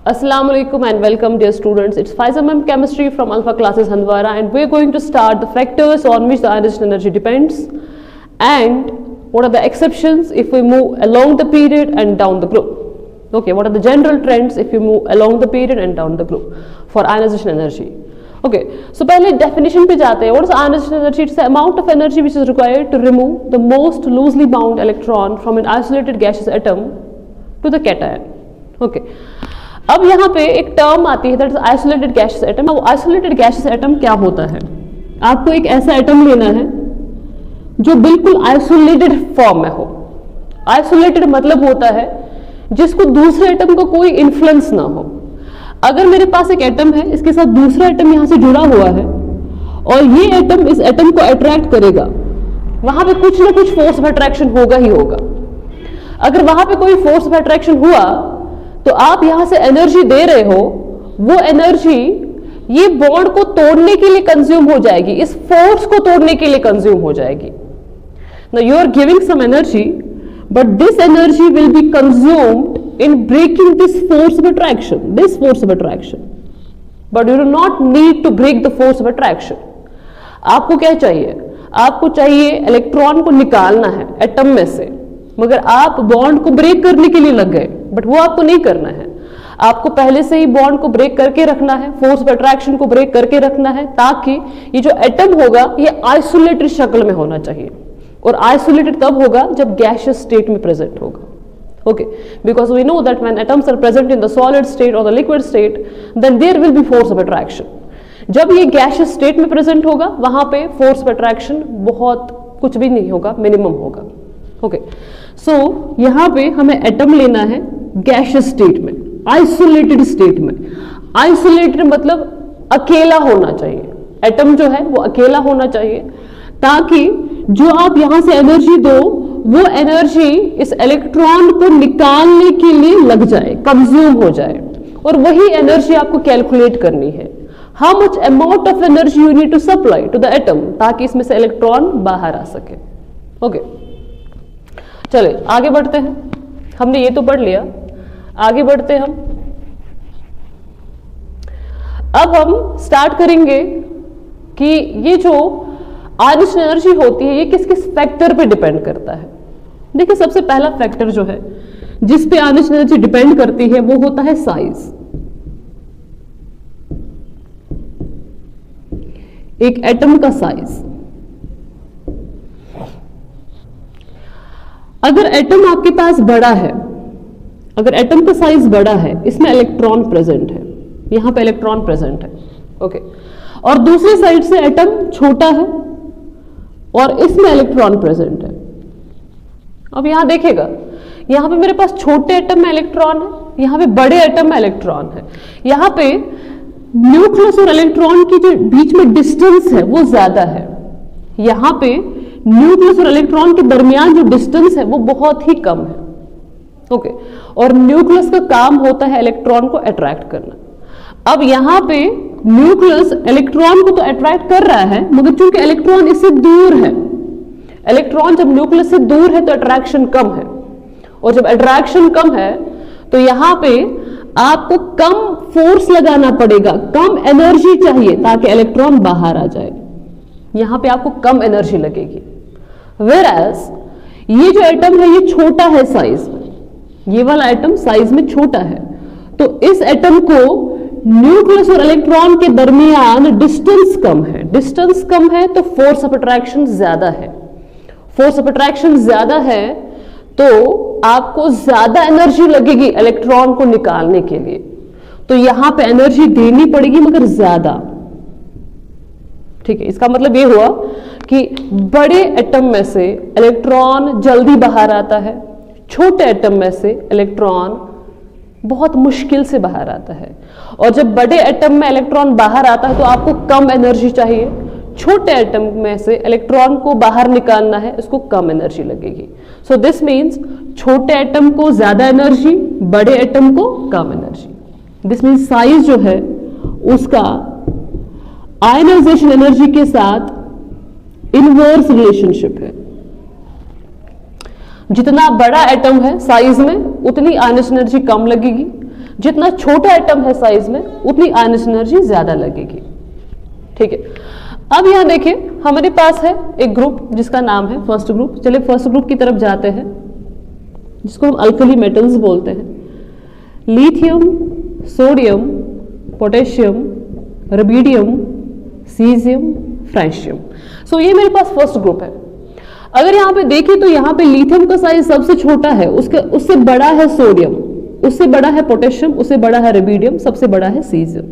Assalamu alaikum and welcome dear students. It's Faizal Ma'am Chemistry from Alpha Classes Handwara and we're going to start the factors on which the ionization energy depends and what are the exceptions if we move along the period and down the group. Okay, what are the general trends if you move along the period and down the group for ionization energy. Okay, so पहले definition पे जाते हैं. What is ionization energy? It's the amount of energy which is required to remove the most loosely bound electron from an isolated gaseous atom to the cation. Okay. अब यहाँ पे एक term आती है that is isolated gaseous atom. अब isolated gaseous atom क्या होता है? आपको एक ऐसा एटम लेना है जो बिल्कुल आइसोलेटेड फॉर्म में हो. आइसोलेटेड मतलब होता है जिसको दूसरे एटम का कोई इन्फ्लुएंस ना हो. अगर मेरे पास एक एटम है, इसके साथ दूसरा एटम यहाँ से जुड़ा हुआ है और ये एटम इस एटम को अट्रैक्ट करेगा, वहां पे कुछ ना कुछ फोर्स ऑफ अट्रैक्शन होगा ही होगा. अगर वहां पे कोई फोर्स ऑफ अट्रैक्शन हुआ तो आप यहां से एनर्जी दे रहे हो, वो एनर्जी ये बॉन्ड को तोड़ने के लिए कंज्यूम हो जाएगी, इस फोर्स को तोड़ने के लिए कंज्यूम हो जाएगी. Now you are giving some energy but this energy will be consumed in breaking this force of attraction, but you do not need to break the force of attraction. आपको क्या चाहिए? आपको चाहिए इलेक्ट्रॉन को निकालना है एटम में से, मगर आप बॉन्ड को ब्रेक करने के लिए लग गए, बट वो आपको नहीं करना है. आपको पहले से ही बॉन्ड को ब्रेक करके रखना है, फोर्स ऑफ अट्रैक्शन को ब्रेक करके रखना है, ताकि ये जो एटम होगा ये आइसोलेटेड शक्ल में होना चाहिए. और आइसोलेटेड तब होगा जब गैसियस स्टेट में प्रेजेंट होगा. Okay, because we know that when atoms are present in the solid state और the liquid state then there will be force of attraction. जब ये गैसियस स्टेट में प्रेजेंट होगा वहां पे फोर्स ऑफ अट्रैक्शन बहुत कुछ भी नहीं होगा, मिनिमम होगा. ओके, सो यहां पे हमें एटम लेना है गैसियस स्टेट में, आइसोलेटेड स्टेट में. आइसोलेटेड मतलब अकेला होना चाहिए. एटम जो है वो अकेला होना चाहिए, ताकि जो आप यहां से एनर्जी दो वो एनर्जी इस इलेक्ट्रॉन को निकालने के लिए लग जाए, कंज्यूम हो जाए. और वही एनर्जी आपको कैलकुलेट करनी है. How much amount of energy you need to supply to the atom, ताकि इसमें से इलेक्ट्रॉन बाहर आ सके. ओके, चले आगे बढ़ते हैं. हमने ये तो पढ़ लिया, आगे बढ़ते हम. अब हम स्टार्ट करेंगे कि ये जो आयनिक एनर्जी होती है ये किस किस फैक्टर पे डिपेंड करता है. देखिए, सबसे पहला फैक्टर जो है जिस पे आयनिक एनर्जी डिपेंड करती है वो होता है साइज. एक एटम का साइज. अगर एटम आपके पास बड़ा है, अगर एटम का साइज बड़ा है, इसमें इलेक्ट्रॉन प्रेजेंट है, यहां पे इलेक्ट्रॉन प्रेजेंट है. ओके, और दूसरी साइड से एटम छोटा है और इसमें इलेक्ट्रॉन प्रेजेंट है. अब यहां देखेगा, यहां पे मेरे पास छोटे एटम में इलेक्ट्रॉन है, यहां पे बड़े एटम में इलेक्ट्रॉन है. यहां पे न्यूक्लियस और इलेक्ट्रॉन की जो बीच में डिस्टेंस है वो ज्यादा है. यहां पे न्यूक्लियस और इलेक्ट्रॉन के दरमियान जो डिस्टेंस है वो बहुत ही कम है. ओके, और न्यूक्लियस का काम होता है इलेक्ट्रॉन को अट्रैक्ट करना. अब यहां पे न्यूक्लियस इलेक्ट्रॉन को तो अट्रैक्ट कर रहा है, मगर चूंकि इलेक्ट्रॉन इससे दूर है, इलेक्ट्रॉन जब न्यूक्लियस से दूर है तो अट्रैक्शन कम है, और जब अट्रैक्शन कम है तो यहां पे आपको कम फोर्स लगाना पड़ेगा, कम एनर्जी चाहिए ताकि इलेक्ट्रॉन बाहर आ जाए. यहां पे आपको कम एनर्जी लगेगी. वेयरएज ये जो एटम है ये छोटा है साइज में, ये वाला एटम साइज में छोटा है, तो इस एटम को न्यूक्लियस और इलेक्ट्रॉन के दरमियान डिस्टेंस कम है. डिस्टेंस कम है तो फोर्स ऑफ अट्रैक्शन ज्यादा है. फोर्स ऑफ अट्रैक्शन ज्यादा है तो आपको ज्यादा एनर्जी लगेगी इलेक्ट्रॉन को निकालने के लिए. तो यहां पे एनर्जी देनी पड़ेगी मगर ज्यादा. ठीक है, इसका मतलब ये हुआ कि बड़े एटम में से इलेक्ट्रॉन जल्दी बाहर आता है, छोटे एटम में से इलेक्ट्रॉन बहुत मुश्किल से बाहर आता है. और जब बड़े एटम में इलेक्ट्रॉन बाहर आता है तो आपको कम एनर्जी चाहिए, छोटे एटम में से इलेक्ट्रॉन को बाहर निकालना है, इसको कम एनर्जी लगेगी. सो दिस मीन्स छोटे एटम को ज्यादा एनर्जी, बड़े एटम को कम एनर्जी. दिस मीन्स साइज जो है उसका आयनाइजेशन एनर्जी के साथ इनवर्स रिलेशनशिप है. जितना बड़ा एटम है साइज में उतनी आयनिक एनर्जी कम लगेगी, जितना छोटा एटम है साइज में उतनी आयनिक एनर्जी ज्यादा लगेगी। ठीक है, अब यहां देखिए हमारे पास है एक ग्रुप जिसका नाम है फर्स्ट ग्रुप। चलिए फर्स्ट ग्रुप की तरफ जाते हैं, जिसको हम अल्कली मेटल्स बोलते हैं। Lithium, sodium, potassium, rubidium, caesium, francium. So ये मेरे पास फर्स्ट ग्रुप है। अगर यहाँ पे देखें तो यहाँ पे लिथियम का साइज सबसे छोटा है, उससे बड़ा है सोडियम, उससे बड़ा है पोटेशियम, उससे बड़ा है रुबिडियम, सबसे बड़ा है सीजियम।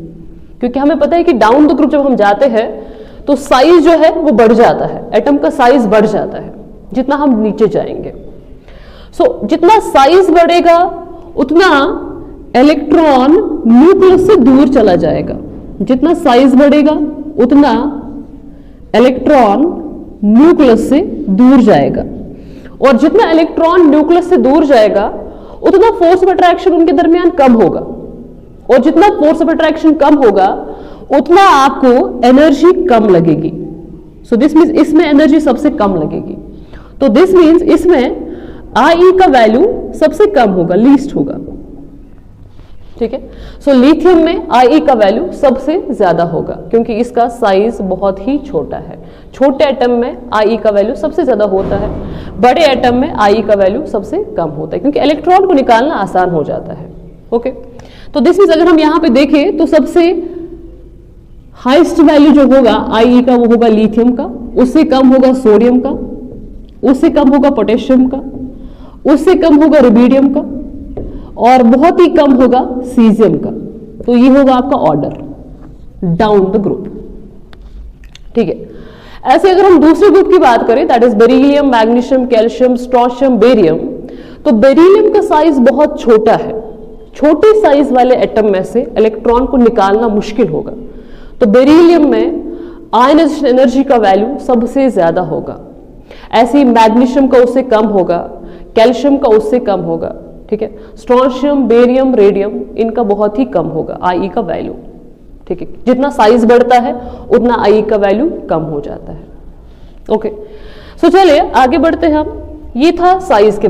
क्योंकि हमें पता है कि डाउन द ग्रुप जब हम जाते हैं तो साइज जो है वो बढ़ जाता है, एटम का साइज बढ़ जाता है जितना हम नीचे जाएंगे। सो जितना साइज बढ़ेगा उतना इलेक्ट्रॉन न्यूक्लियस से दूर चला जाएगा। जितना साइज बढ़ेगा उतना इलेक्ट्रॉन न्यूक्लियस से दूर जाएगा, और जितना इलेक्ट्रॉन न्यूक्लियस से दूर जाएगा उतना फोर्स ऑफ अट्रैक्शन उनके दरमियान कम होगा, और जितना फोर्स ऑफ अट्रैक्शन कम होगा उतना आपको एनर्जी कम लगेगी। सो दिस मीन्स इसमें एनर्जी सबसे कम लगेगी। तो दिस मीन्स इसमें आई का वैल्यू सबसे कम होगा, लीस्ट होगा। ठीक है, सो लिथियम में आई का वैल्यू सबसे ज्यादा होगा क्योंकि इसका साइज बहुत ही छोटा है। छोटे एटम में आई का वैल्यू सबसे ज्यादा होता है, बड़े एटम में आई का वैल्यू सबसे कम होता है क्योंकि इलेक्ट्रॉन को निकालना आसान हो जाता है। ओके, तो दिस मीन्स अगर हम यहां पे देखें तो सबसे हाईएस्ट वैल्यू जो होगा आई का वो होगा लिथियम का, उससे कम होगा सोडियम का, उससे कम होगा पोटेशियम का, उससे कम होगा रुबिडियम का, और बहुत ही कम होगा सीजियम का। तो ये होगा आपका ऑर्डर डाउन द ग्रुप। ठीक है, ऐसे अगर हम दूसरे ग्रुप की बात करें that is beryllium, magnesium, calcium, strontium, barium, तो बेरिलियम का साइज बहुत छोटा है। छोटे साइज वाले एटम में से इलेक्ट्रॉन को निकालना मुश्किल होगा, तो बेरिलियम में आयनाइजेशन एनर्जी का वैल्यू सबसे ज्यादा होगा। ऐसे ही मैग्नीशियम का उससे कम होगा, कैल्शियम का उससे कम होगा। ठीक है, स्ट्रोंशियम, बेरियम, रेडियम इनका बहुत ही कम होगा आई का वैल्यू। ठीक है, जितना साइज बढ़ता है उतना आई का वैल्यू कम हो जाता है। ओके, सो चलिए आगे बढ़ते हैं हम। ये था साइज के